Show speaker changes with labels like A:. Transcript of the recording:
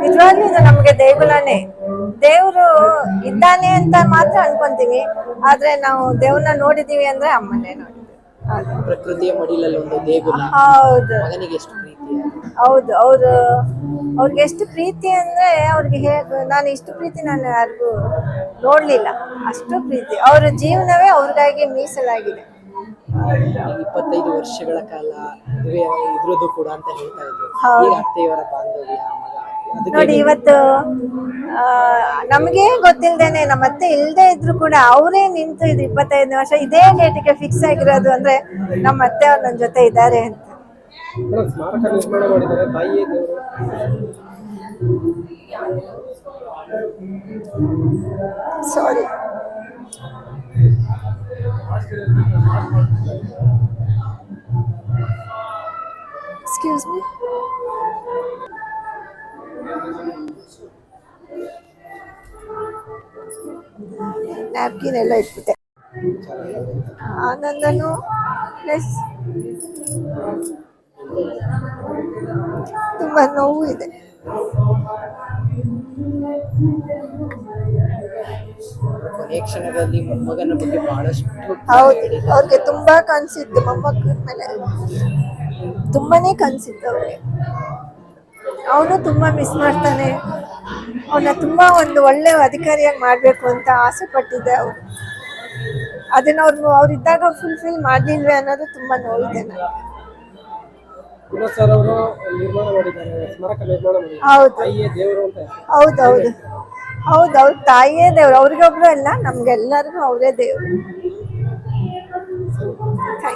A: ನಿಜವಾಗ್ಲೂ ಇದು ನಮ್ಗೆ ದೇಗುಲನೇ. ದೇವ್ರು ಇದ್ದಾನೆ ಅಂತ ಮಾತ್ರ ಅನ್ಕೊಂತೀವಿ, ಆದ್ರೆ ನಾವು ದೇವ್ರನ್ನ ನೋಡಿದೀವಿ ಅಂದ್ರೆ ಅಮ್ಮನ್ನೇ ನೋಡಿದೀವಿ.
B: ಪ್ರಕೃತಿಯ ಮಡಿಲಲ್ಲಿ ಒಂದು ದೇಗುಲ.
A: ಹೌದು
B: ಮಗನಿಗೆ ಎಷ್ಟು ಪ್ರೀತಿ.
A: ಹೌದು. ಅವ್ರಿಗೆ ಎಷ್ಟು ಪ್ರೀತಿ ಅಂದ್ರೆ ಅವ್ರಿಗೆ ನಾನು ಇಷ್ಟು ಪ್ರೀತಿ ನಾನು ಯಾರಿಗೂ ನೋಡ್ಲಿಲ್ಲ. ಅಷ್ಟು ಪ್ರೀತಿ, ಅವ್ರ ಜೀವನವೇ ಅವ್ರಿಗಾಗಿ ಮೀಸಲಾಗಿದೆ.
B: 25 ವರ್ಷಗಳ ಕಾಲ ಇದ್ರದ್ದು ಕೂಡ ಅಂತ ಹೇಳ್ತಾ ಇದ್ರು. ಈಗ ಅತ್ತೆಯವರ ಬಾಂಧವ್ಯ
A: ನೋಡಿ, ಇವತ್ತು ನಮ್ಗೆ ಗೊತ್ತಿಲ್ದೇನೆ ನಮ್ಮ ಅತ್ತೆ ಇಲ್ದೇ ಇದ್ರು ಕೂಡ ಅವರೇ ನಿಂತು ಇದು 25 ವರ್ಷ ಇದೇ ಡೇಟಿಗೆ ಫಿಕ್ಸ್ ಆಗಿರೋದು ಅಂದ್ರೆ ನಮ್ಮ ಅತ್ತೆ ಅವ್ರು ನನ್ನ ಜೊತೆ ಇದ್ದಾರೆ ಅಂತ.
B: ಸ್ಮಾರಕ ನಿರ್ಮಾಣ ಮಾಡಿದ್ದಾರೆ ತಾಯಿಯೇ ದೇವರು.
A: ಸಾರಿ, ಎಕ್ಸ್ಕ್ಯೂಸ್ ಮೀ. ನ್ಯಾಪ್ಕಿನ್ ಎಲ್ಲ ಇಟ್ಬಿಟ್ಟೆ. ಆನಂದನು ಪ್ಲಸ್ ತುಂಬಾ ನೋವು ಇದೆ.
B: ಕೊನೆಯ ಕ್ಷಣದಲ್ಲಿ ಮೊಮ್ಮಗನ ಬಗ್ಗೆ ಬಹಳಷ್ಟು.
A: ಹೌದು, ಅವ್ರಿಗೆ ತುಂಬಾ ಕನ್ಸಿತ್ತು ಮೊಮ್ಮಕ್ಕಳ ಮೇಲೆ, ತುಂಬಾನೇ ಕನ್ಸಿತ್ತು ಅವ್ರಿಗೆ. ಅವನು ತುಂಬಾ ಮಿಸ್ ಮಾಡ್ತಾನೆ. ಅವನ್ನ ತುಂಬಾ ಒಂದು ಒಳ್ಳೆ ಅಧಿಕಾರಿಯಾಗಿ ಮಾಡ್ಬೇಕು ಅಂತ ಆಸೆ ಪಟ್ಟಿದ್ದೆ ಅವರು. ಅದನ್ನ ಅವ್ರಿದ್ದಾಗ ಫುಲ್ಫಿಲ್ ಮಾಡ್ಲಿಲ್ವೇ ಅನ್ನೋದು ತುಂಬಾ ನೋವಿದೆ ನನಗೆ. ಹೌದೌದು, ಅವ್ರ ತಾಯಿಯೇ ದೇವ್ರು. ಅವ್ರಿಗೊಬ್ರು ಅಲ್ಲ, ನಮ್ಗೆಲ್ಲರಿಗೂ ಅವರೇ ದೇವ್ರು.